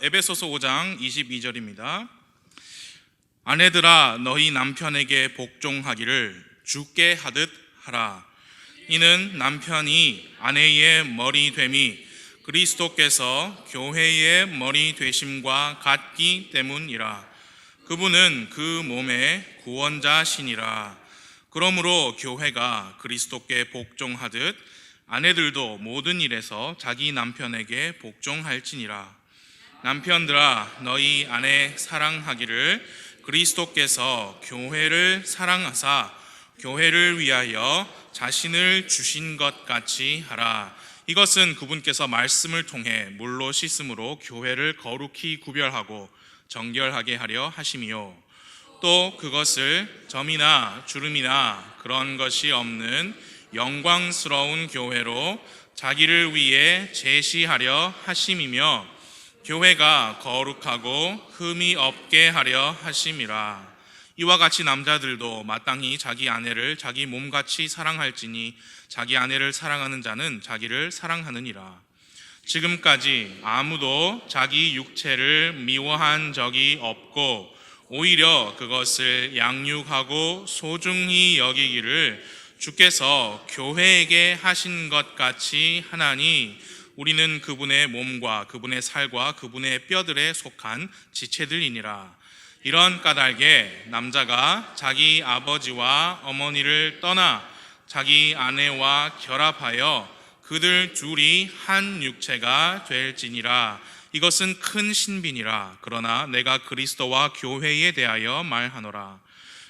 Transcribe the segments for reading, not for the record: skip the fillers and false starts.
에베소서 5장 22절입니다. 아내들아 너희 남편에게 복종하기를 주께 하듯 하라. 이는 남편이 아내의 머리 됨이 그리스도께서 교회의 머리 되심과 같기 때문이라. 그분은 그 몸의 구원자시니라. 그러므로 교회가 그리스도께 복종하듯 아내들도 모든 일에서 자기 남편에게 복종할지니라. 남편들아 너희 아내 사랑하기를 그리스도께서 교회를 사랑하사 교회를 위하여 자신을 주신 것 같이 하라. 이것은 그분께서 말씀을 통해 물로 씻음으로 교회를 거룩히 구별하고 정결하게 하려 하심이요, 또 그것을 점이나 주름이나 그런 것이 없는 영광스러운 교회로 자기를 위해 제시하려 하심이며, 교회가 거룩하고 흠이 없게 하려 하심이라. 이와 같이 남자들도 마땅히 자기 아내를 자기 몸같이 사랑할지니 자기 아내를 사랑하는 자는 자기를 사랑하느니라. 지금까지 아무도 자기 육체를 미워한 적이 없고 오히려 그것을 양육하고 소중히 여기기를 주께서 교회에게 하신 것 같이 하나니, 우리는 그분의 몸과 그분의 살과 그분의 뼈들에 속한 지체들이니라. 이런 까닭에 남자가 자기 아버지와 어머니를 떠나 자기 아내와 결합하여 그들 둘이 한 육체가 될지니라. 이것은 큰 신비니라. 그러나 내가 그리스도와 교회에 대하여 말하노라.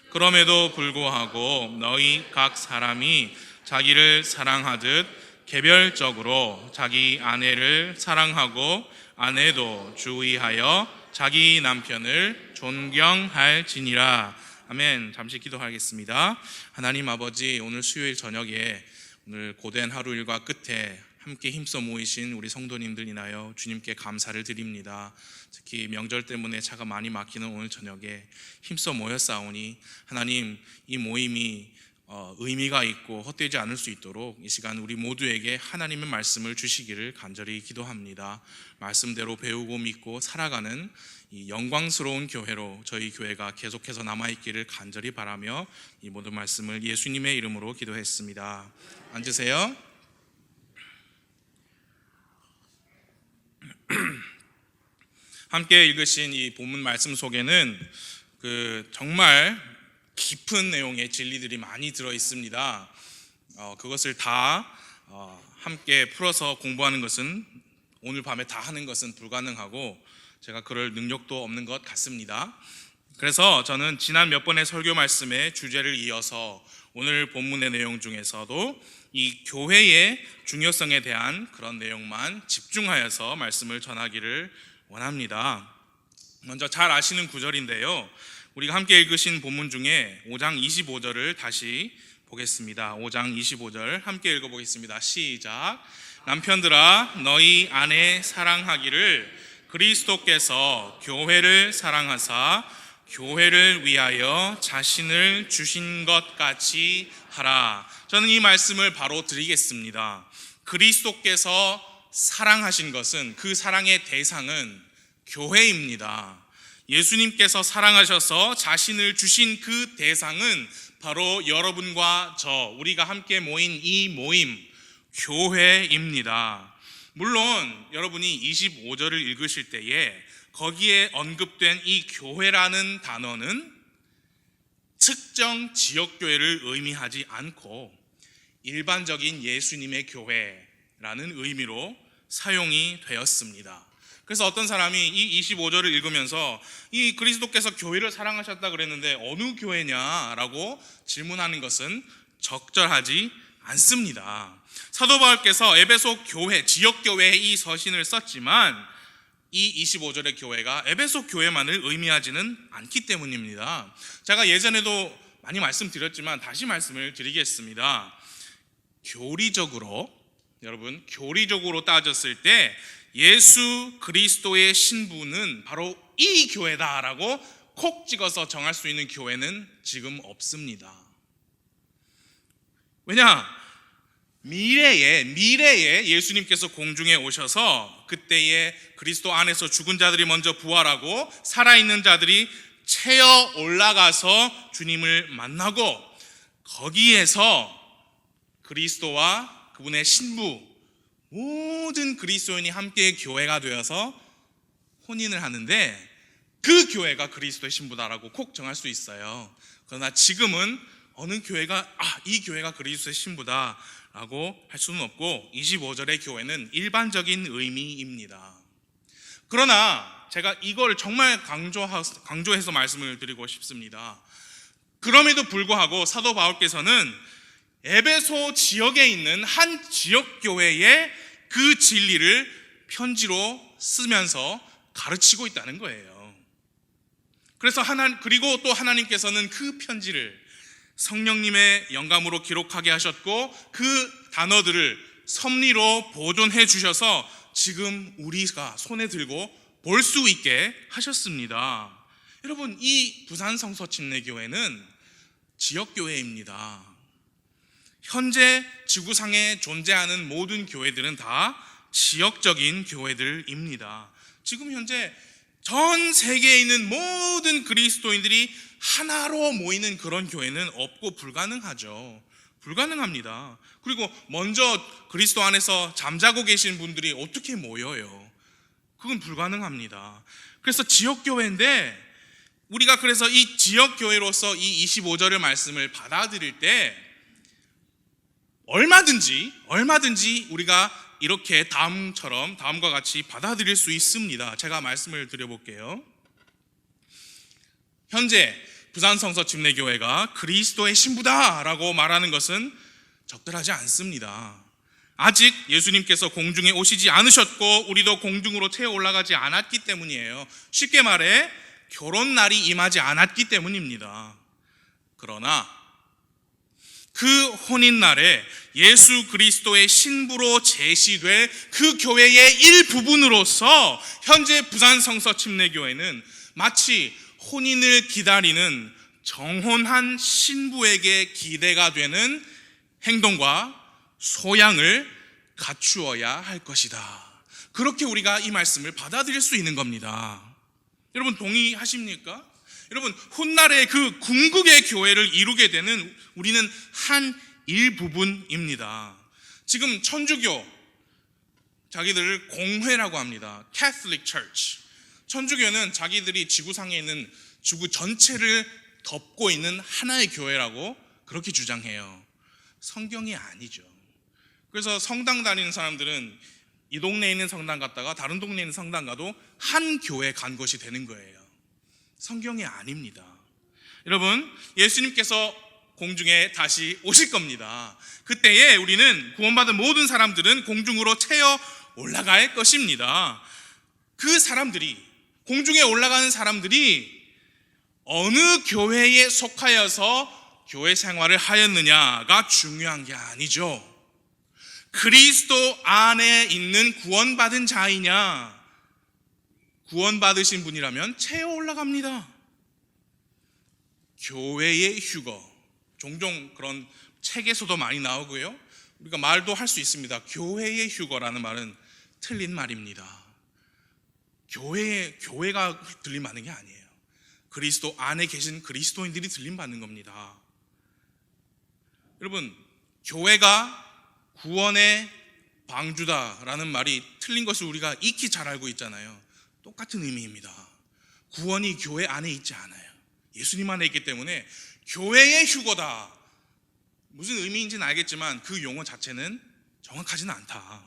그럼에도 불구하고 너희 각 사람이 자기를 사랑하듯 개별적으로 자기 아내를 사랑하고 아내도 주의하여 자기 남편을 존경할지니라. 아멘. 잠시 기도하겠습니다. 하나님 아버지, 오늘 수요일 저녁에 오늘 고된 하루 일과 끝에 함께 힘써 모이신 우리 성도님들 인하여 주님께 감사를 드립니다. 특히 명절 때문에 차가 많이 막히는 오늘 저녁에 힘써 모였사오니 하나님, 이 모임이 의미가 있고 헛되지 않을 수 있도록 이 시간 우리 모두에게 하나님의 말씀을 주시기를 간절히 기도합니다. 말씀대로 배우고 믿고 살아가는 이 영광스러운 교회로 저희 교회가 계속해서 남아있기를 간절히 바라며 이 모든 말씀을 예수님의 이름으로 기도했습니다. 앉으세요. 함께 읽으신 이 본문 말씀 속에는 정말 깊은 내용의 진리들이 많이 들어 있습니다. 그것을 다 함께 풀어서 공부하는 것은, 오늘 밤에 다 하는 것은 불가능하고 제가 그럴 능력도 없는 것 같습니다. 그래서 저는 지난 몇 번의 설교 말씀의 주제를 이어서 오늘 본문의 내용 중에서도 이 교회의 중요성에 대한 그런 내용만 집중하여서 말씀을 전하기를 원합니다. 먼저 잘 아시는 구절인데요, 우리가 함께 읽으신 본문 중에 5장 25절을 다시 보겠습니다. 5장 25절 함께 읽어보겠습니다. 시작. 남편들아 너희 아내 사랑하기를 그리스도께서 교회를 사랑하사 교회를 위하여 자신을 주신 것 같이 하라. 저는 이 말씀을 바로 드리겠습니다. 그리스도께서 사랑하신 것은, 그 사랑의 대상은 교회입니다. 예수님께서 사랑하셔서 자신을 주신 그 대상은 바로 여러분과 저, 우리가 함께 모인 이 모임, 교회입니다. 물론 여러분이 25절을 읽으실 때에 거기에 언급된 이 교회라는 단어는 특정 지역교회를 의미하지 않고 일반적인 예수님의 교회라는 의미로 사용이 되었습니다. 그래서 어떤 사람이 이 25절을 읽으면서 이 그리스도께서 교회를 사랑하셨다 그랬는데 어느 교회냐라고 질문하는 것은 적절하지 않습니다. 사도 바울께서 에베소 교회, 지역교회에 이 서신을 썼지만 이 25절의 교회가 에베소 교회만을 의미하지는 않기 때문입니다. 제가 예전에도 많이 말씀드렸지만 다시 말씀을 드리겠습니다. 여러분, 교리적으로 따졌을 때 예수 그리스도의 신부는 바로 이 교회다라고 콕 찍어서 정할 수 있는 교회는 지금 없습니다. 왜냐? 미래에 예수님께서 공중에 오셔서 그때에 그리스도 안에서 죽은 자들이 먼저 부활하고 살아있는 자들이 채어 올라가서 주님을 만나고 거기에서 그리스도와 그분의 신부 모든 그리스도인이 함께 교회가 되어서 혼인을 하는데 그 교회가 그리스도의 신부다라고 콕 정할 수 있어요. 그러나 지금은 어느 교회가 이 교회가 그리스도의 신부다라고 할 수는 없고 25절의 교회는 일반적인 의미입니다. 그러나 제가 이걸 정말 강조해서 말씀을 드리고 싶습니다. 그럼에도 불구하고 사도 바울께서는 에베소 지역에 있는 한 지역 교회에 그 진리를 편지로 쓰면서 가르치고 있다는 거예요. 그래서 그리고 또 하나님께서는 그 편지를 성령님의 영감으로 기록하게 하셨고 그 단어들을 섭리로 보존해 주셔서 지금 우리가 손에 들고 볼 수 있게 하셨습니다. 여러분, 이 부산 성서 침례교회는 지역교회입니다. 현재 지구상에 존재하는 모든 교회들은 다 지역적인 교회들입니다. 지금 현재 전 세계에 있는 모든 그리스도인들이 하나로 모이는 그런 교회는 없고 불가능하죠. 불가능합니다. 그리고 먼저 그리스도 안에서 잠자고 계신 분들이 어떻게 모여요? 그건 불가능합니다. 그래서 지역교회인데 우리가 그래서 이 지역교회로서 이 25절의 말씀을 받아들일 때 얼마든지 우리가 이렇게 다음과 같이 받아들일 수 있습니다. 제가 말씀을 드려볼게요. 현재 부산성서 침례교회가 그리스도의 신부다라고 말하는 것은 적절하지 않습니다. 아직 예수님께서 공중에 오시지 않으셨고 우리도 공중으로 태워 올라가지 않았기 때문이에요. 쉽게 말해 결혼 날이 임하지 않았기 때문입니다. 그러나 그 혼인날에 예수 그리스도의 신부로 제시될 그 교회의 일부분으로서 현재 부산성서 침례교회는 마치 혼인을 기다리는 정혼한 신부에게 기대가 되는 행동과 소양을 갖추어야 할 것이다. 그렇게 우리가 이 말씀을 받아들일 수 있는 겁니다. 여러분 동의하십니까? 여러분 훗날에 그 궁극의 교회를 이루게 되는 우리는 한 일부분입니다. 지금 천주교 자기들을 공회라고 합니다. Catholic Church. 천주교는 자기들이 지구상에 있는 지구 전체를 덮고 있는 하나의 교회라고 그렇게 주장해요. 성경이 아니죠. 그래서 성당 다니는 사람들은 이 동네에 있는 성당 갔다가 다른 동네에 있는 성당 가도 한 교회 간 것이 되는 거예요. 성경이 아닙니다. 여러분, 예수님께서 공중에 다시 오실 겁니다. 그때에 우리는 구원받은 모든 사람들은 공중으로 채어 올라갈 것입니다. 그 사람들이, 공중에 올라가는 사람들이 어느 교회에 속하여서 교회 생활을 하였느냐가 중요한 게 아니죠. 그리스도 안에 있는 구원받은 자이냐, 구원받으신 분이라면 채어 올라갑니다. 교회의 휴거, 종종 그런 책에서도 많이 나오고요. 우리가 말도 할 수 있습니다. 교회의 휴거라는 말은 틀린 말입니다. 교회가 들림 받는 게 아니에요. 그리스도 안에 계신 그리스도인들이 들림 받는 겁니다. 여러분, 교회가 구원의 방주다라는 말이 틀린 것을 우리가 익히 잘 알고 있잖아요. 똑같은 의미입니다. 구원이 교회 안에 있지 않아요. 예수님 안에 있기 때문에 교회의 휴거다. 무슨 의미인지는 알겠지만 그 용어 자체는 정확하지는 않다.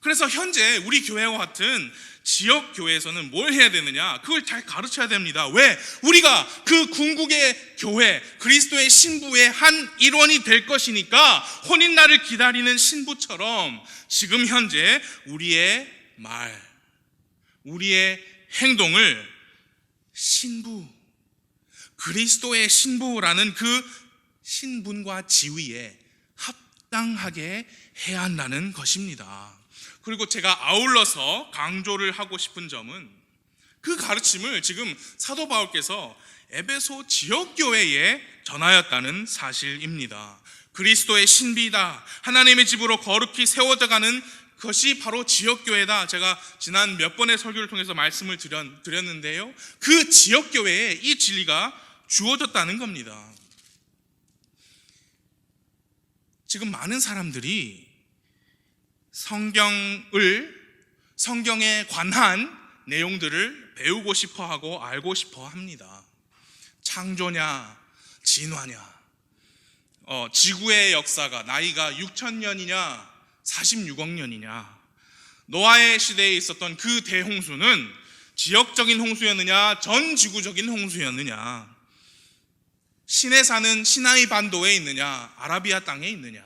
그래서 현재 우리 교회와 같은 지역 교회에서는 뭘 해야 되느냐? 그걸 잘 가르쳐야 됩니다. 왜? 우리가 그 궁극의 교회, 그리스도의 신부의 한 일원이 될 것이니까 혼인날을 기다리는 신부처럼 지금 현재 우리의 말, 우리의 행동을 신부, 그리스도의 신부라는 그 신분과 지위에 합당하게 해야 한다는 것입니다. 그리고 제가 아울러서 강조를 하고 싶은 점은 그 가르침을 지금 사도 바울께서 에베소 지역교회에 전하였다는 사실입니다. 그리스도의 신비다. 하나님의 집으로 거룩히 세워져가는 그것이 바로 지역교회다. 제가 지난 몇 번의 설교를 통해서 말씀을 드렸는데요, 그 지역교회에 이 진리가 주어졌다는 겁니다. 지금 많은 사람들이 성경에 관한 내용들을 배우고 싶어하고 알고 싶어 합니다. 창조냐 진화냐, 지구의 역사가 나이가 6,000년이냐 46억 년이냐, 노아의 시대에 있었던 그 대홍수는 지역적인 홍수였느냐 전 지구적인 홍수였느냐, 신에 사는 시나이 반도에 있느냐 아라비아 땅에 있느냐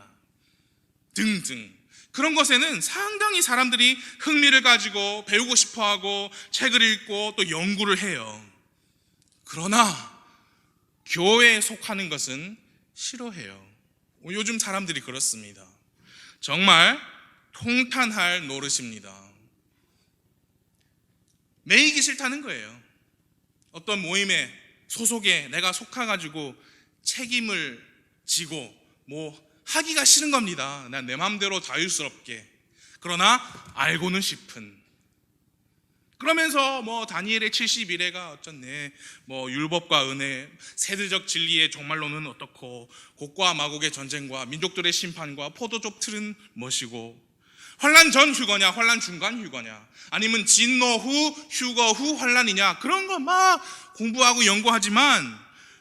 등등, 그런 것에는 상당히 사람들이 흥미를 가지고 배우고 싶어하고 책을 읽고 또 연구를 해요. 그러나 교회에 속하는 것은 싫어해요. 요즘 사람들이 그렇습니다. 정말 통탄할 노릇입니다. 매이기 싫다는 거예요. 어떤 모임에 소속에 내가 속아가지고 책임을 지고 하기가 싫은 겁니다. 난 내 마음대로 자유스럽게. 그러나 알고는 싶은. 그러면서 다니엘의 71회가 어쩌네, 율법과 은혜, 세대적 진리의 종말론은 어떻고, 곡과 마곡의 전쟁과 민족들의 심판과 포도즙 틀은 무엇이고, 환란 전 휴거냐 환란 중간 휴거냐, 아니면 진노 후 휴거 후 환란이냐, 그런 거 막 공부하고 연구하지만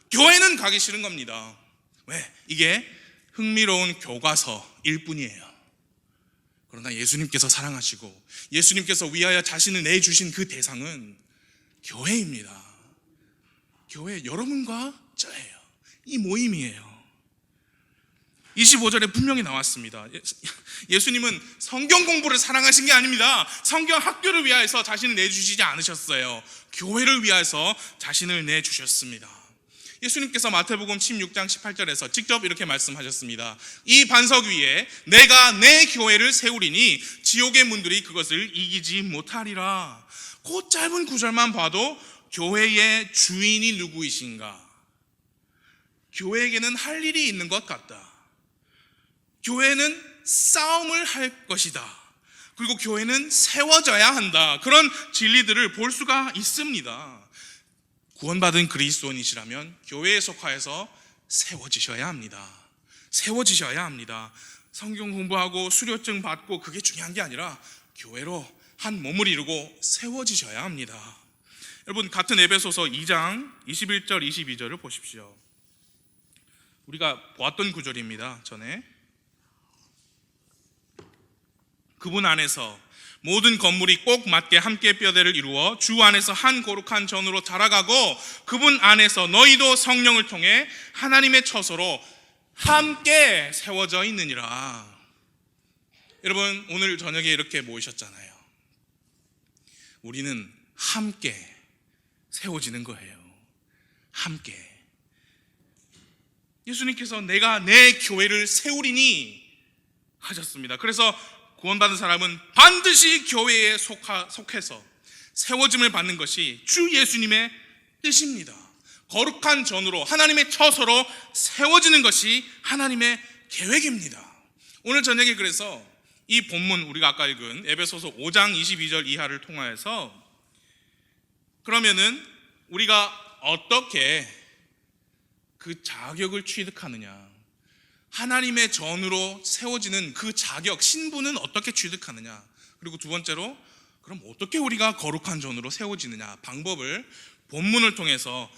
교회는 가기 싫은 겁니다. 왜? 이게 흥미로운 교과서일 뿐이에요. 그러나 예수님께서 사랑하시고 예수님께서 위하여 자신을 내주신 그 대상은 교회입니다. 교회, 여러분과 저예요. 이 모임이에요. 25절에 분명히 나왔습니다. 예수님은 성경 공부를 사랑하신 게 아닙니다. 성경 학교를 위하여서 자신을 내주시지 않으셨어요. 교회를 위하여서 자신을 내주셨습니다. 예수님께서 마태복음 16장 18절에서 직접 이렇게 말씀하셨습니다. 이 반석 위에 내가 내 교회를 세우리니 지옥의 문들이 그것을 이기지 못하리라. 그 짧은 구절만 봐도 교회의 주인이 누구이신가, 교회에게는 할 일이 있는 것 같다, 교회는 싸움을 할 것이다, 그리고 교회는 세워져야 한다, 그런 진리들을 볼 수가 있습니다. 구원받은 그리스도인이시라면 교회에 속하여서 세워지셔야 합니다. 세워지셔야 합니다. 성경 공부하고 수료증 받고 그게 중요한 게 아니라 교회로 한 몸을 이루고 세워지셔야 합니다. 여러분, 같은 에베소서 2장 21절 22절을 보십시오. 우리가 보았던 구절입니다. 전에 그분 안에서 모든 건물이 꼭 맞게 함께 뼈대를 이루어 주 안에서 한 거룩한 전으로 자라가고 그분 안에서 너희도 성령을 통해 하나님의 처소로 함께 세워져 있느니라. 여러분, 오늘 저녁에 이렇게 모이셨잖아요. 우리는 함께 세워지는 거예요. 함께. 예수님께서 내가 내 교회를 세우리니 하셨습니다. 그래서 구원받은 사람은 반드시 교회에 속해서 세워짐을 받는 것이 주 예수님의 뜻입니다. 거룩한 전으로 하나님의 처소로 세워지는 것이 하나님의 계획입니다. 오늘 저녁에 그래서 이 본문, 우리가 아까 읽은 에베소서 5장 22절 이하를 통하여서 그러면은 우리가 어떻게 그 자격을 취득하느냐, 하나님의 전으로 세워지는 그 자격, 신분은 어떻게 취득하느냐, 그리고 두 번째로 그럼 어떻게 우리가 거룩한 전으로 세워지느냐, 방법을 본문을 통해서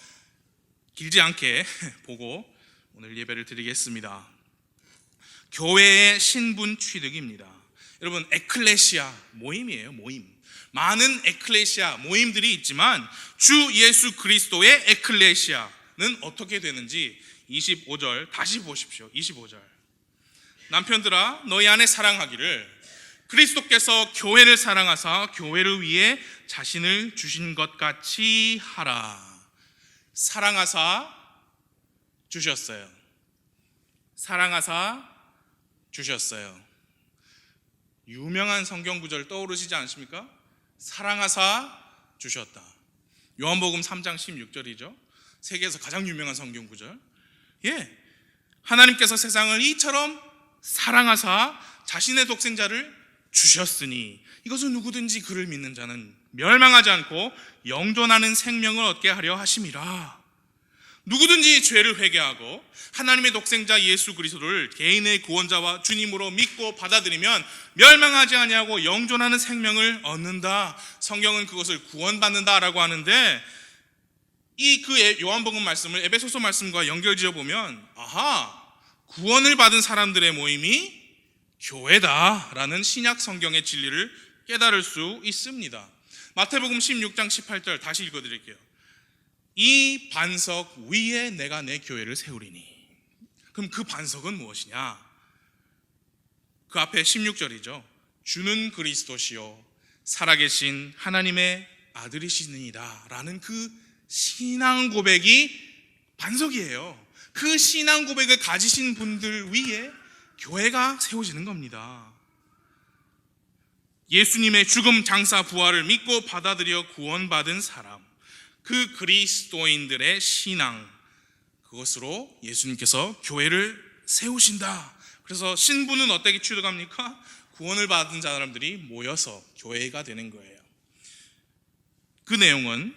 길지 않게 보고 오늘 예배를 드리겠습니다. 교회의 신분 취득입니다. 여러분, 에클레시아 모임이에요. 모임. 많은 에클레시아 모임들이 있지만 주 예수 그리스도의 에클레시아는 어떻게 되는지 25절 다시 보십시오. 25절. 남편들아, 너희 안에 사랑하기를 그리스도께서 교회를 사랑하사 교회를 위해 자신을 주신 것 같이 하라. 사랑하사 주셨어요. 사랑하사 주셨어요. 유명한 성경 구절 떠오르시지 않습니까? 사랑하사 주셨다. 요한복음 3장 16절이죠. 세계에서 가장 유명한 성경 구절. 하나님께서 세상을 이처럼 사랑하사 자신의 독생자를 주셨으니 이것은 누구든지 그를 믿는 자는 멸망하지 않고 영존하는 생명을 얻게 하려 하심이라. 누구든지 죄를 회개하고 하나님의 독생자 예수 그리스도를 개인의 구원자와 주님으로 믿고 받아들이면 멸망하지 아니하고 영존하는 생명을 얻는다. 성경은 그것을 구원받는다라고 하는데, 이 그 요한복음 말씀을 에베소서 말씀과 연결지어 보면 구원을 받은 사람들의 모임이 교회다라는 신약 성경의 진리를 깨달을 수 있습니다. 마태복음 16장 18절 다시 읽어드릴게요. 이 반석 위에 내가 내 교회를 세우리니. 그럼 그 반석은 무엇이냐? 그 앞에 16절이죠. 주는 그리스도시요 살아계신 하나님의 아들이시니이다 라는 그 신앙 고백이 반석이에요. 그 신앙 고백을 가지신 분들 위에 교회가 세워지는 겁니다. 예수님의 죽음, 장사, 부활을 믿고 받아들여 구원받은 사람, 그 그리스도인들의 신앙, 그것으로 예수님께서 교회를 세우신다. 그래서 신부는 어떻게 취득합니까? 구원을 받은 사람들이 모여서 교회가 되는 거예요. 그 내용은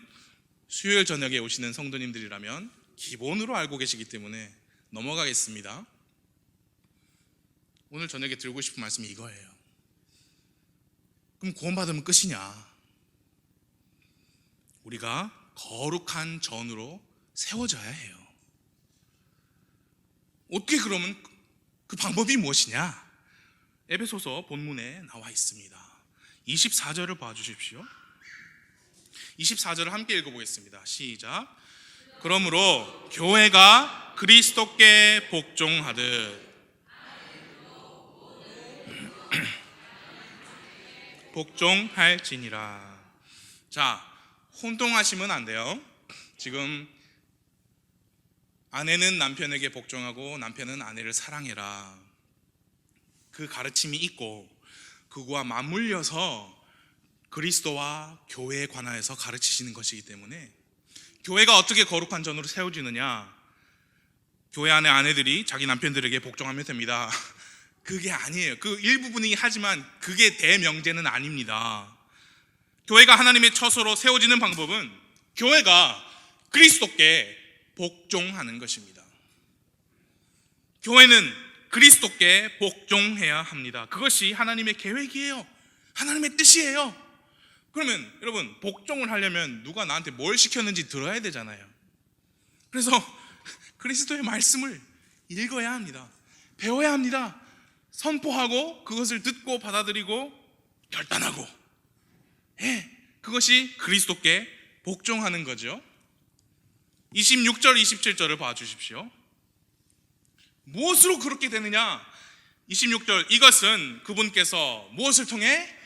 수요일 저녁에 오시는 성도님들이라면 기본으로 알고 계시기 때문에 넘어가겠습니다. 오늘 저녁에 들고 싶은 말씀이 이거예요. 그럼 구원받으면 끝이냐? 우리가 거룩한 전으로 세워져야 해요. 어떻게 그러면 그 방법이 무엇이냐? 에베소서 본문에 나와 있습니다. 24절을 봐주십시오. 24절을 함께 읽어보겠습니다. 시작. 그러므로 교회가 그리스도께 복종하듯 복종할지니라. 자, 혼동하시면 안 돼요. 지금 아내는 남편에게 복종하고 남편은 아내를 사랑해라, 그 가르침이 있고 그거와 맞물려서 그리스도와 교회에 관하여서 가르치시는 것이기 때문에, 교회가 어떻게 거룩한 전으로 세워지느냐? 교회 안에 아내들이 자기 남편들에게 복종하면 됩니다. 그게 아니에요. 그 일부분이긴 하지만 그게 대명제는 아닙니다. 교회가 하나님의 처소로 세워지는 방법은 교회가 그리스도께 복종하는 것입니다. 교회는 그리스도께 복종해야 합니다. 그것이 하나님의 계획이에요. 하나님의 뜻이에요. 그러면 여러분, 복종을 하려면 누가 나한테 뭘 시켰는지 들어야 되잖아요. 그래서 그리스도의 말씀을 읽어야 합니다. 배워야 합니다. 선포하고 그것을 듣고 받아들이고 결단하고, 그것이 그리스도께 복종하는 거죠. 26절 27절을 봐주십시오. 무엇으로 그렇게 되느냐? 26절, 이것은 그분께서 무엇을 통해?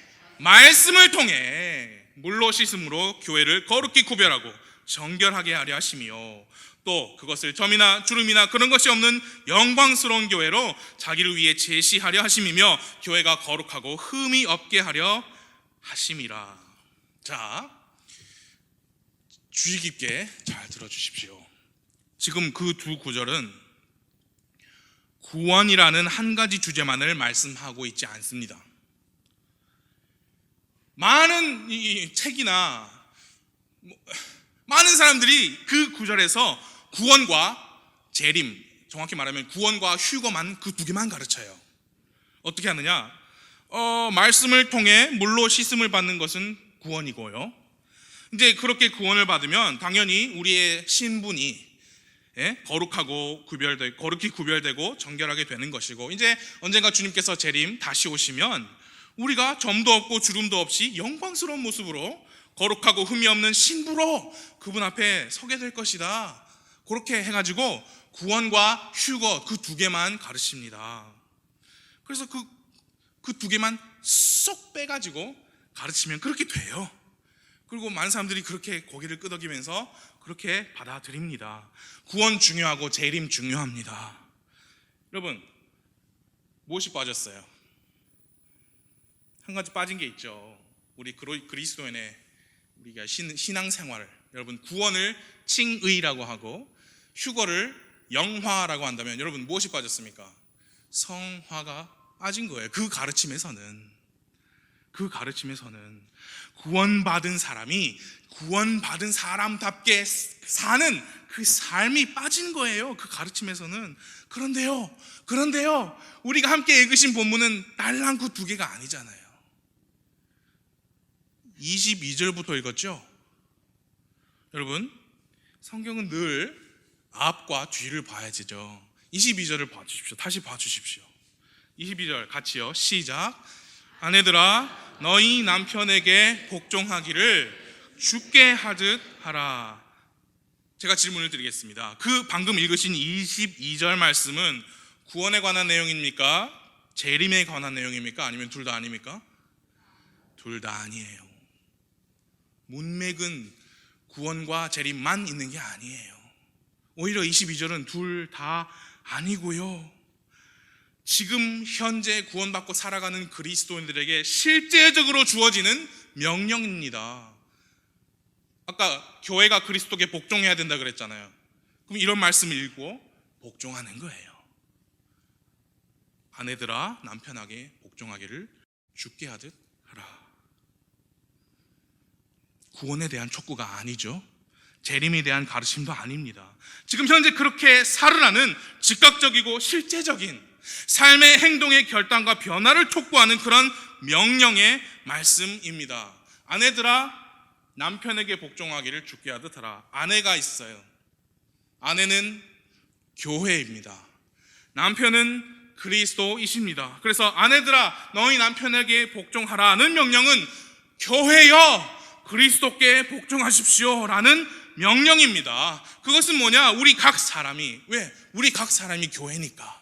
말씀을 통해 물로 씻음으로 교회를 거룩히 구별하고 정결하게 하려 하심이요, 또 그것을 점이나 주름이나 그런 것이 없는 영광스러운 교회로 자기를 위해 제시하려 하심이며 교회가 거룩하고 흠이 없게 하려 하심이라. 자, 주의 깊게 잘 들어주십시오. 지금 그 두 구절은 구원이라는 한 가지 주제만을 말씀하고 있지 않습니다. 많은 이 책이나 많은 사람들이 그 구절에서 구원과 재림, 정확히 말하면 구원과 휴거만, 그 두 개만 가르쳐요. 어떻게 하느냐? 말씀을 통해 물로 씻음을 받는 것은 구원이고요. 이제 그렇게 구원을 받으면 당연히 우리의 신분이 거룩하고 거룩히 구별되고 정결하게 되는 것이고, 이제 언젠가 주님께서 재림 다시 오시면 우리가 점도 없고 주름도 없이 영광스러운 모습으로 거룩하고 흠이 없는 신부로 그분 앞에 서게 될 것이다. 그렇게 해가지고 구원과 휴거, 그 두 개만 가르칩니다. 그래서 그 두 개만 쏙 빼가지고 가르치면 그렇게 돼요. 그리고 많은 사람들이 그렇게 고개를 끄덕이면서 그렇게 받아들입니다. 구원 중요하고 재림 중요합니다. 여러분, 무엇이 빠졌어요? 한 가지 빠진 게 있죠. 우리 그리스도인의 우리가 신앙생활, 여러분, 구원을 칭의라고 하고 휴거를 영화라고 한다면 여러분 무엇이 빠졌습니까? 성화가 빠진 거예요. 그 가르침에서는 구원받은 사람이 구원받은 사람답게 사는 그 삶이 빠진 거예요. 그 가르침에서는. 그런데요 우리가 함께 읽으신 본문은 달란트 2개가 아니잖아요. 22절부터 읽었죠? 여러분 성경은 늘 앞과 뒤를 봐야 되죠. 22절을 봐주십시오. 다시 봐주십시오. 22절 같이요. 시작. 아내들아 너희 남편에게 복종하기를 주께 하듯 하라. 제가 질문을 드리겠습니다. 그 방금 읽으신 22절 말씀은 구원에 관한 내용입니까? 재림에 관한 내용입니까? 아니면 둘 다 아닙니까? 둘 다 아니에요. 문맥은 구원과 재림만 있는 게 아니에요. 오히려 22절은 둘 다 아니고요, 지금 현재 구원받고 살아가는 그리스도인들에게 실제적으로 주어지는 명령입니다. 아까 교회가 그리스도께 복종해야 된다 그랬잖아요. 그럼 이런 말씀을 읽고 복종하는 거예요. 아내들아 남편에게 복종하기를 주께 하듯 하라. 구원에 대한 촉구가 아니죠. 재림에 대한 가르침도 아닙니다. 지금 현재 그렇게 살으라는 즉각적이고 실제적인 삶의 행동의 결단과 변화를 촉구하는 그런 명령의 말씀입니다. 아내들아 남편에게 복종하기를 주께 하듯 하라. 아내가 있어요. 아내는 교회입니다. 남편은 그리스도이십니다. 그래서 아내들아 너희 남편에게 복종하라는 명령은 교회여 그리스도께 복종하십시오 라는 명령입니다. 그것은 뭐냐? 우리 각 사람이, 왜? 우리 각 사람이 교회니까.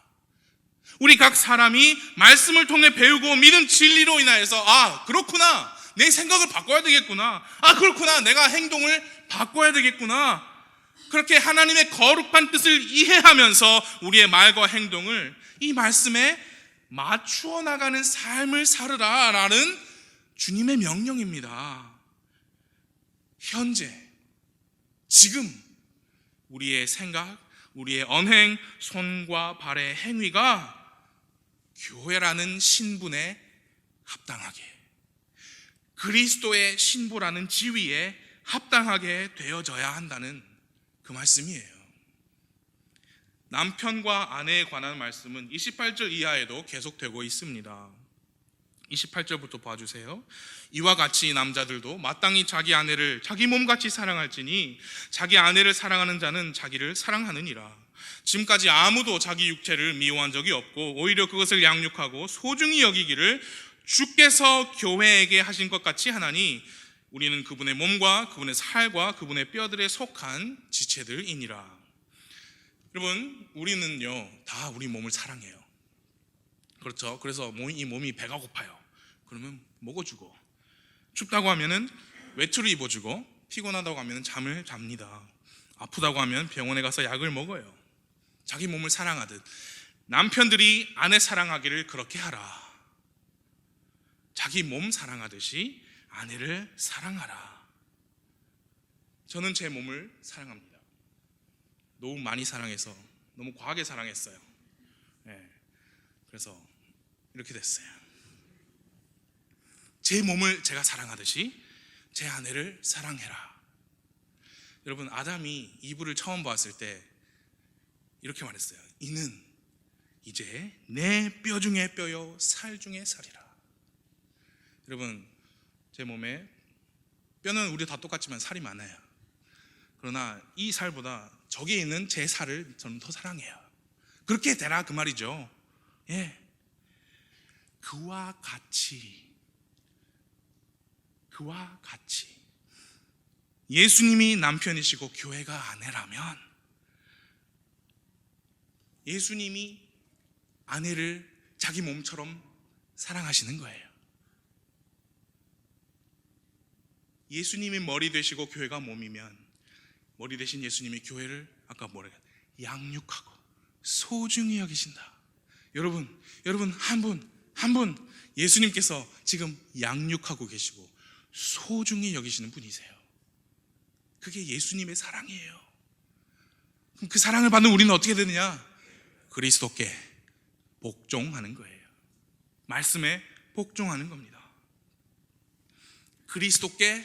우리 각 사람이 말씀을 통해 배우고 믿음 진리로 인하여서 그렇구나, 내 생각을 바꿔야 되겠구나, 그렇구나, 내가 행동을 바꿔야 되겠구나, 그렇게 하나님의 거룩한 뜻을 이해하면서 우리의 말과 행동을 이 말씀에 맞추어 나가는 삶을 살으라 라는 주님의 명령입니다. 현재 지금 우리의 생각, 우리의 언행, 손과 발의 행위가 교회라는 신분에 합당하게, 그리스도의 신부라는 지위에 합당하게 되어져야 한다는 그 말씀이에요. 남편과 아내에 관한 말씀은 28절 이하에도 계속되고 있습니다. 28절부터 봐주세요. 이와 같이 남자들도 마땅히 자기 아내를 자기 몸같이 사랑할지니 자기 아내를 사랑하는 자는 자기를 사랑하느니라. 지금까지 아무도 자기 육체를 미워한 적이 없고 오히려 그것을 양육하고 소중히 여기기를 주께서 교회에게 하신 것 같이 하나니 우리는 그분의 몸과 그분의 살과 그분의 뼈들에 속한 지체들이니라. 여러분 우리는요 다 우리 몸을 사랑해요. 그렇죠? 그래서 이 몸이 배가 고파요. 그러면 먹어주고, 춥다고 하면은 외투를 입어주고, 피곤하다고 하면 잠을 잡니다. 아프다고 하면 병원에 가서 약을 먹어요. 자기 몸을 사랑하듯 남편들이 아내 사랑하기를 그렇게 하라. 자기 몸 사랑하듯이 아내를 사랑하라. 저는 제 몸을 사랑합니다. 너무 많이 사랑해서 너무 과하게 사랑했어요. 그래서 이렇게 됐어요. 제 몸을 제가 사랑하듯이 제 아내를 사랑해라. 여러분 아담이 이브를 처음 봤을 때 이렇게 말했어요. 이는 이제 내 뼈 중에 뼈요 살 중에 살이라. 여러분 제 몸에 뼈는 우리 다 똑같지만 살이 많아요. 그러나 이 살보다 저기에 있는 제 살을 저는 더 사랑해요. 그렇게 되라 그 말이죠. 그와 같이 예수님이 남편이시고 교회가 아내라면 예수님이 아내를 자기 몸처럼 사랑하시는 거예요. 예수님이 머리 되시고 교회가 몸이면 머리 되신 예수님이 교회를 아까 뭐라 그랬어요? 양육하고 소중히 여기신다. 여러분 한 분 예수님께서 지금 양육하고 계시고 소중히 여기시는 분이세요. 그게 예수님의 사랑이에요. 그럼 그 사랑을 받는 우리는 어떻게 되느냐? 그리스도께 복종하는 거예요. 말씀에 복종하는 겁니다. 그리스도께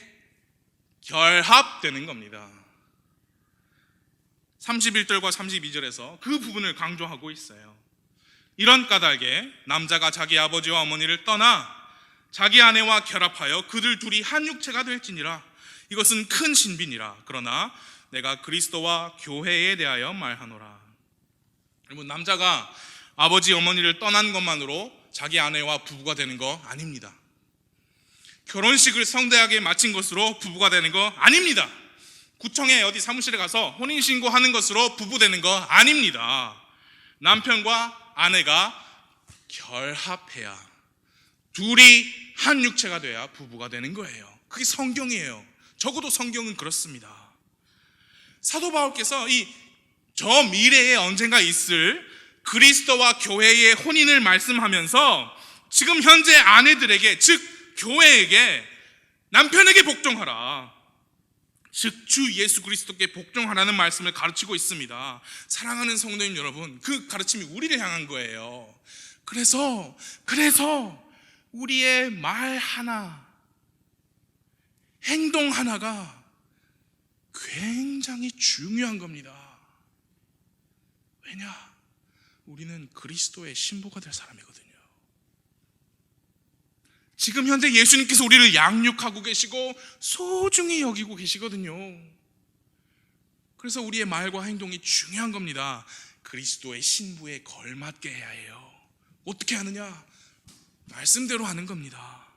결합되는 겁니다. 31절과 32절에서 그 부분을 강조하고 있어요. 이런 까닭에 남자가 자기 아버지와 어머니를 떠나 자기 아내와 결합하여 그들 둘이 한 육체가 될지니라. 이것은 큰 신비니라. 그러나 내가 그리스도와 교회에 대하여 말하노라. 여러분, 남자가 아버지 어머니를 떠난 것만으로 자기 아내와 부부가 되는 거 아닙니다. 결혼식을 성대하게 마친 것으로 부부가 되는 거 아닙니다. 구청에 어디 사무실에 가서 혼인신고하는 것으로 부부 되는 거 아닙니다. 남편과 아내가 결합해야, 둘이 한 육체가 돼야 부부가 되는 거예요. 그게 성경이에요. 적어도 성경은 그렇습니다. 사도 바울께서 저 미래에 언젠가 있을 그리스도와 교회의 혼인을 말씀하면서 지금 현재 아내들에게, 즉 교회에게, 남편에게 복종하라, 즉 주 예수 그리스도께 복종하라는 말씀을 가르치고 있습니다. 사랑하는 성도님 여러분, 그 가르침이 우리를 향한 거예요. 그래서 우리의 말 하나, 행동 하나가 굉장히 중요한 겁니다. 왜냐? 우리는 그리스도의 신부가 될 사람이거든요. 지금 현재 예수님께서 우리를 양육하고 계시고 소중히 여기고 계시거든요. 그래서 우리의 말과 행동이 중요한 겁니다. 그리스도의 신부에 걸맞게 해야 해요. 어떻게 하느냐? 말씀대로 하는 겁니다.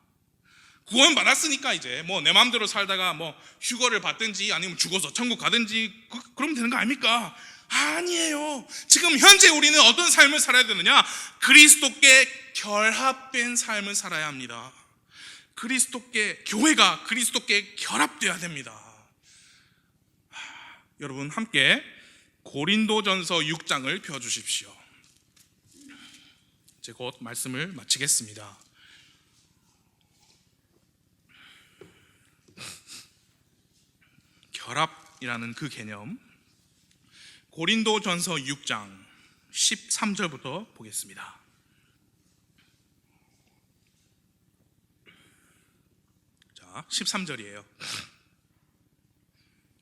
구원 받았으니까 이제 내 마음대로 살다가 휴거를 받든지 아니면 죽어서 천국 가든지 그러면 되는 거 아닙니까? 아니에요. 지금 현재 우리는 어떤 삶을 살아야 되느냐? 그리스도께 결합된 삶을 살아야 합니다. 교회가 그리스도께 결합되어야 됩니다. 여러분, 함께 고린도전서 6장을 펴주십시오. 이제 곧 말씀을 마치겠습니다. 결합이라는 그 개념, 고린도전서 6장 13절부터 보겠습니다. 자, 13절이에요.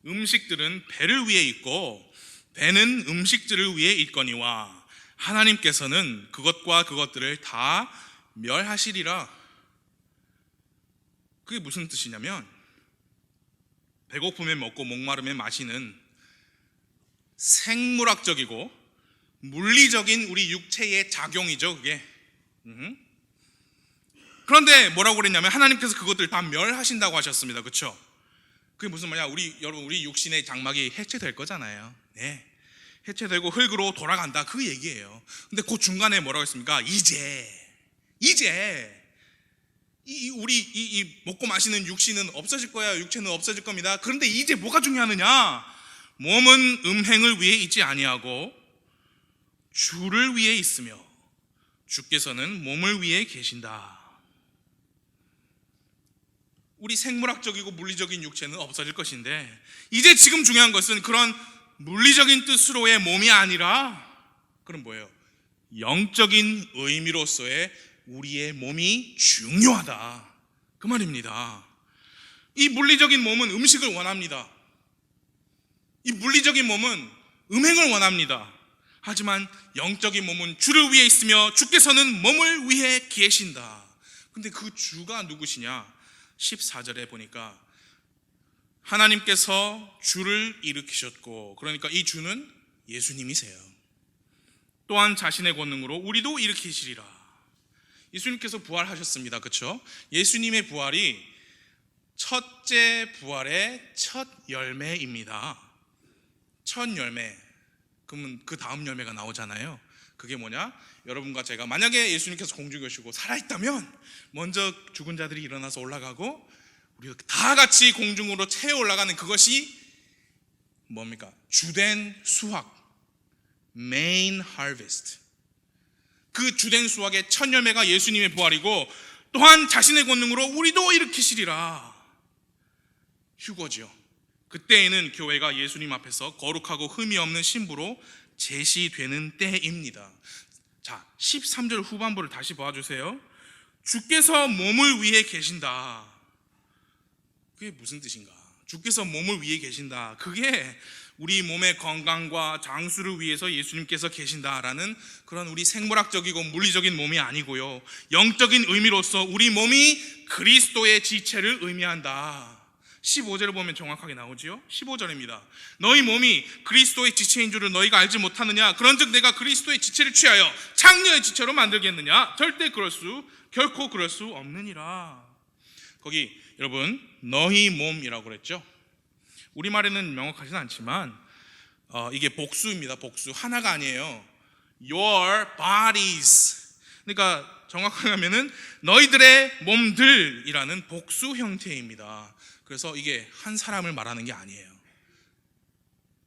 음식들은 배를 위해 있고 배는 음식들을 위해 있거니와 하나님께서는 그것과 그것들을 다 멸하시리라. 그게 무슨 뜻이냐면, 배고프면 먹고 목마르면 마시는 생물학적이고 물리적인 우리 육체의 작용이죠, 그게. 그런데 뭐라고 그랬냐면, 하나님께서 그것들 다 멸하신다고 하셨습니다. 그렇죠? 그게 무슨 말이야? 여러분, 우리 육신의 장막이 해체될 거잖아요. 네, 해체되고 흙으로 돌아간다, 그 얘기예요. 근데 그 중간에 뭐라고 했습니까? 이제 우리 먹고 마시는 육신은 없어질 거야. 육체는 없어질 겁니다. 그런데 이제 뭐가 중요하느냐? 몸은 음행을 위해 있지 아니하고 주를 위해 있으며 주께서는 몸을 위해 계신다. 우리 생물학적이고 물리적인 육체는 없어질 것인데, 이제 지금 중요한 것은 그런 물리적인 뜻으로의 몸이 아니라, 그럼 뭐예요? 영적인 의미로서의 우리의 몸이 중요하다, 그 말입니다. 이 물리적인 몸은 음식을 원합니다. 이 물리적인 몸은 음행을 원합니다. 하지만 영적인 몸은 주를 위해 있으며 주께서는 몸을 위해 계신다. 근데 그 주가 누구시냐? 14절에 보니까 하나님께서 주를 일으키셨고, 그러니까 이 주는 예수님이세요. 또한 자신의 권능으로 우리도 일으키시리라. 예수님께서 부활하셨습니다. 그렇죠? 예수님의 부활이 첫째 부활의 첫 열매입니다. 첫 열매. 그러면 그 다음 열매가 나오잖아요. 그게 뭐냐? 여러분과 제가 만약에 예수님께서 공중에 계시고 살아있다면 먼저 죽은 자들이 일어나서 올라가고 우리가 다 같이 공중으로 채워 올라가는 그것이 뭡니까? 주된 수확, main harvest. 그 주된 수확의 첫 열매가 예수님의 부활이고, 또한 자신의 권능으로 우리도 일으키시리라. 휴거죠. 그때에는 교회가 예수님 앞에서 거룩하고 흠이 없는 신부로 제시되는 때입니다. 자, 13절 후반부를 다시 봐주세요. 주께서 몸을 위해 계신다. 그게 무슨 뜻인가? 주께서 몸을 위해 계신다. 그게 우리 몸의 건강과 장수를 위해서 예수님께서 계신다라는 그런 우리 생물학적이고 물리적인 몸이 아니고요, 영적인 의미로서 우리 몸이 그리스도의 지체를 의미한다. 15절을 보면 정확하게 나오지요. 15절입니다. 너희 몸이 그리스도의 지체인 줄을 너희가 알지 못하느냐? 그런즉 내가 그리스도의 지체를 취하여 창녀의 지체로 만들겠느냐? 절대 결코 그럴 수 없느니라. 거기 여러분 너희 몸이라고 그랬죠. 우리말에는 명확하지는 않지만 이게 복수입니다. 복수. 하나가 아니에요. Your bodies. 그러니까 정확하게 하면은 너희들의 몸들이라는 복수 형태입니다. 그래서 이게 한 사람을 말하는 게 아니에요.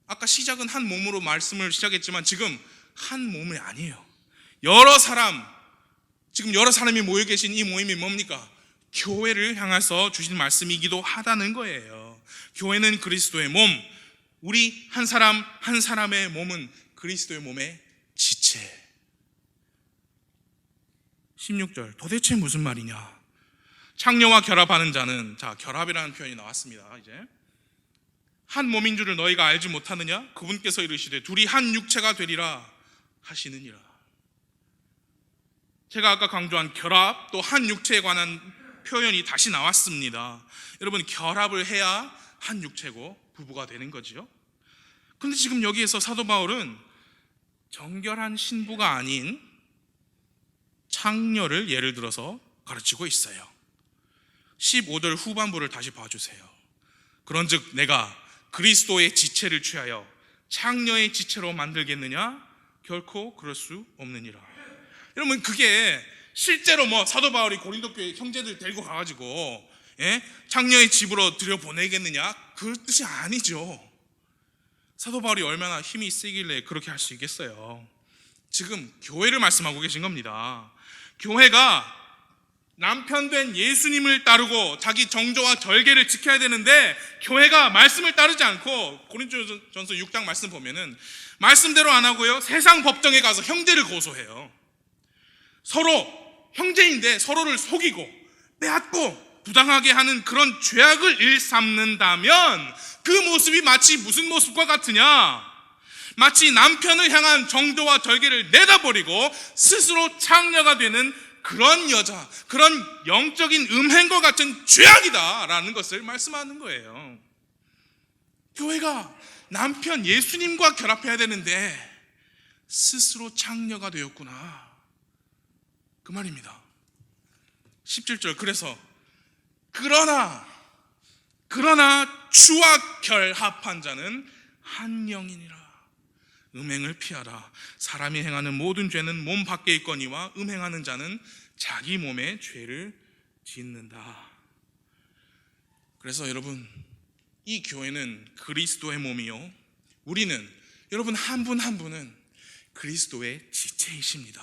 아까 시작은 한 몸으로 말씀을 시작했지만 지금 한 몸이 아니에요. 여러 사람, 지금 여러 사람이 모여 계신 이 모임이 뭡니까? 교회를 향해서 주신 말씀이기도 하다는 거예요. 교회는 그리스도의 몸, 우리 한 사람 한 사람의 몸은 그리스도의 몸의 지체. 16절 도대체 무슨 말이냐? 창녀와 결합하는 자는, 자, 결합이라는 표현이 나왔습니다. 이제 한 몸인 줄을 너희가 알지 못하느냐? 그분께서 이르시되 둘이 한 육체가 되리라 하시느니라. 제가 아까 강조한 결합, 또 한 육체에 관한 표현이 다시 나왔습니다. 여러분, 결합을 해야 한 육체고 부부가 되는 거죠. 그런데 지금 여기에서 사도 바울은 정결한 신부가 아닌 창녀를 예를 들어서 가르치고 있어요. 15절 후반부를 다시 봐주세요. 그런즉 내가 그리스도의 지체를 취하여 창녀의 지체로 만들겠느냐? 결코 그럴 수 없느니라. 여러분, 그게 실제로 사도 바울이 고린도 교회 형제들 데리고 가가지고 창녀의 집으로 들여보내겠느냐? 그 뜻이 아니죠. 사도 바울이 얼마나 힘이 세길래 그렇게 할 수 있겠어요. 지금 교회를 말씀하고 계신 겁니다. 교회가 남편 된 예수님을 따르고 자기 정조와 절개를 지켜야 되는데, 교회가 말씀을 따르지 않고 고린도전서 6장 말씀 보면은 말씀대로 안 하고요, 세상 법정에 가서 형제를 고소해요. 서로 형제인데 서로를 속이고 빼앗고 부당하게 하는 그런 죄악을 일삼는다면 그 모습이 마치 무슨 모습과 같으냐? 마치 남편을 향한 정도와 절개를 내다버리고 스스로 창녀가 되는 그런 여자, 그런 영적인 음행과 같은 죄악이다라는 것을 말씀하는 거예요. 교회가 남편 예수님과 결합해야 되는데 스스로 창녀가 되었구나, 그 말입니다. 17절, 그래서 그러나 주와 결합한 자는 한 영이니라. 음행을 피하라. 사람이 행하는 모든 죄는 몸 밖에 있거니와 음행하는 자는 자기 몸에 죄를 짓는다. 그래서 여러분, 이 교회는 그리스도의 몸이요, 우리는, 여러분 한 분 한 분은 그리스도의 지체이십니다.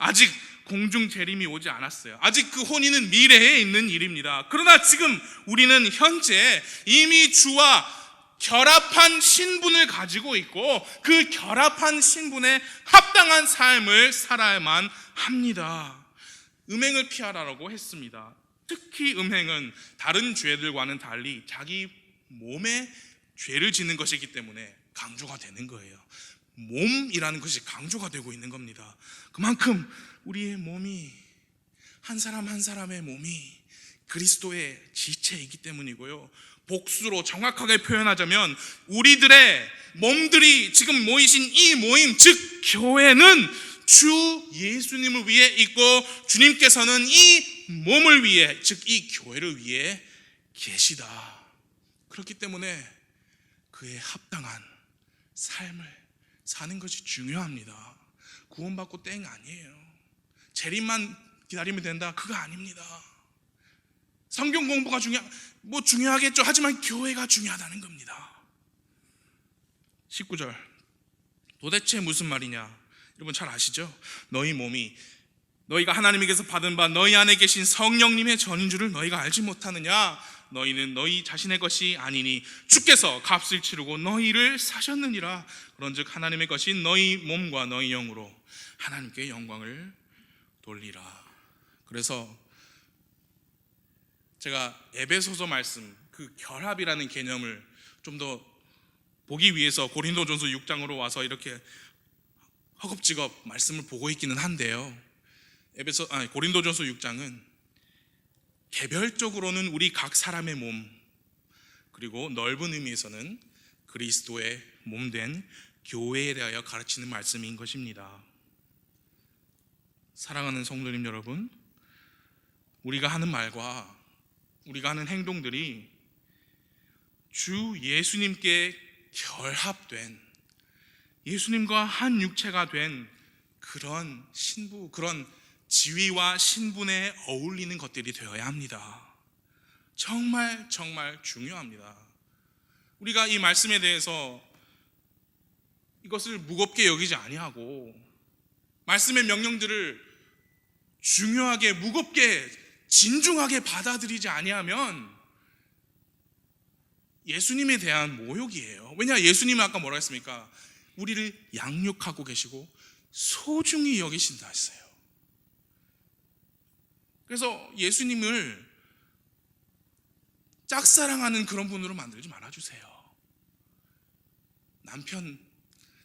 아직 공중 재림이 오지 않았어요. 아직 그 혼인은 미래에 있는 일입니다. 그러나 지금 우리는 현재 이미 주와 결합한 신분을 가지고 있고 그 결합한 신분에 합당한 삶을 살아야만 합니다. 음행을 피하라고 했습니다. 특히 음행은 다른 죄들과는 달리 자기 몸에 죄를 짓는 것이기 때문에 강조가 되는 거예요. 몸이라는 것이 강조가 되고 있는 겁니다. 그만큼 우리의 몸이, 한 사람 한 사람의 몸이 그리스도의 지체이기 때문이고요, 복수로 정확하게 표현하자면 우리들의 몸들이 지금 모이신 이 모임, 즉 교회는 주 예수님을 위해 있고 주님께서는 이 몸을 위해, 즉 이 교회를 위해 계시다. 그렇기 때문에 그에 합당한 삶을 사는 것이 중요합니다. 구원받고 땡 아니에요. 재림만 기다리면 된다, 그거 아닙니다. 성경 공부가 중요하겠죠. 하지만 교회가 중요하다는 겁니다. 19절, 도대체 무슨 말이냐? 여러분 잘 아시죠? 너희 몸이 너희가 하나님에게서 받은 바 너희 안에 계신 성령님의 전인 줄을 너희가 알지 못하느냐? 너희는 너희 자신의 것이 아니니 주께서 값을 치르고 너희를 사셨느니라. 그런즉 하나님의 것인 너희 몸과 너희 영으로 하나님께 영광을 돌리라. 그래서 제가 에베소서 말씀, 그 결합이라는 개념을 좀 더 보기 위해서 고린도전서 6장으로 와서 이렇게 허겁지겁 말씀을 보고 있기는 한데요, 고린도전서 6장은 개별적으로는 우리 각 사람의 몸, 그리고 넓은 의미에서는 그리스도의 몸된 교회에 대하여 가르치는 말씀인 것입니다. 사랑하는 성도님 여러분, 우리가 하는 말과 우리가 하는 행동들이 주 예수님께 결합된, 예수님과 한 육체가 된 그런 신부, 그런 지위와 신분에 어울리는 것들이 되어야 합니다. 정말 정말 중요합니다. 우리가 이 말씀에 대해서 이것을 무겁게 여기지 아니하고 말씀의 명령들을 중요하게, 무겁게, 진중하게 받아들이지 아니하면 예수님에 대한 모욕이에요. 왜냐, 예수님은 아까 뭐라 했습니까? 우리를 양육하고 계시고 소중히 여기신다 했어요. 그래서 예수님을 짝사랑하는 그런 분으로 만들지 말아주세요.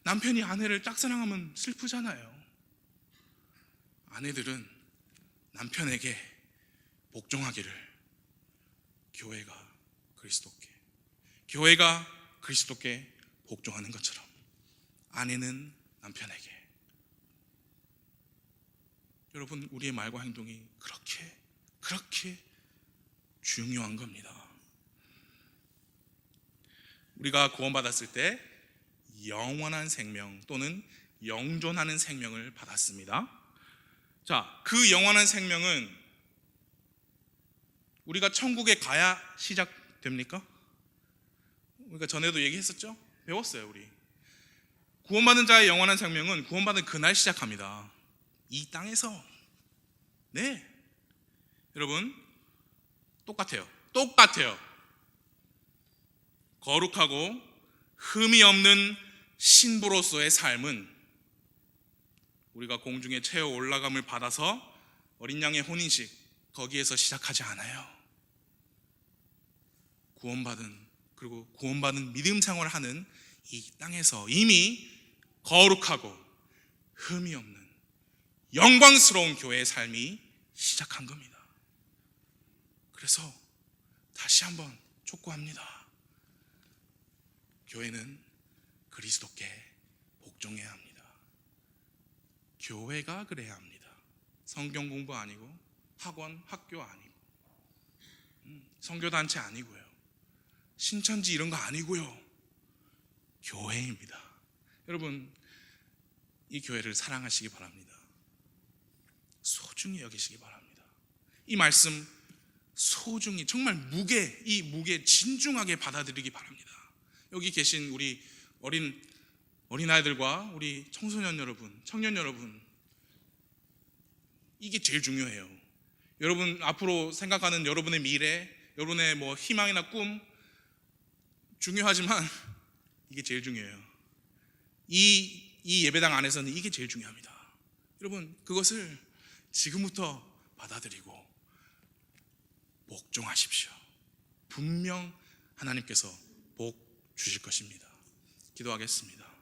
남편이 아내를 짝사랑하면 슬프잖아요. 아내들은 남편에게 복종하기를, 교회가 그리스도께 복종하는 것처럼 아내는 남편에게. 여러분, 우리의 말과 행동이 그렇게 중요한 겁니다. 우리가 구원받았을 때 영원한 생명 또는 영존하는 생명을 받았습니다. 자, 그 영원한 생명은 우리가 천국에 가야 시작됩니까? 우리가 전에도 얘기했었죠? 배웠어요, 우리. 구원받은 자의 영원한 생명은 구원받은 그날 시작합니다. 이 땅에서. 네, 여러분, 똑같아요. 거룩하고 흠이 없는 신부로서의 삶은 우리가 공중에 채워 올라감을 받아서 어린 양의 혼인식, 거기에서 시작하지 않아요. 구원받은 믿음 생활을 하는 이 땅에서 이미 거룩하고 흠이 없는 영광스러운 교회의 삶이 시작한 겁니다. 그래서 다시 한번 촉구합니다. 교회는 그리스도께 복종해야 합니다. 교회가 그래야 합니다. 성경 공부 아니고 학원, 학교 아니고 선교단체 아니고요, 신천지 이런 거 아니고요, 교회입니다. 여러분, 이 교회를 사랑하시기 바랍니다. 소중히 여기시기 바랍니다. 이 말씀 소중히, 정말 이 무게 진중하게 받아들이기 바랍니다. 여기 계신 우리 어린아이들과 우리 청소년 여러분, 청년 여러분, 이게 제일 중요해요. 여러분 앞으로 생각하는 여러분의 미래, 여러분의 희망이나 꿈 중요하지만 이게 제일 중요해요. 이 예배당 안에서는 이게 제일 중요합니다. 여러분, 그것을 지금부터 받아들이고 복종하십시오. 분명 하나님께서 복 주실 것입니다. 기도하겠습니다.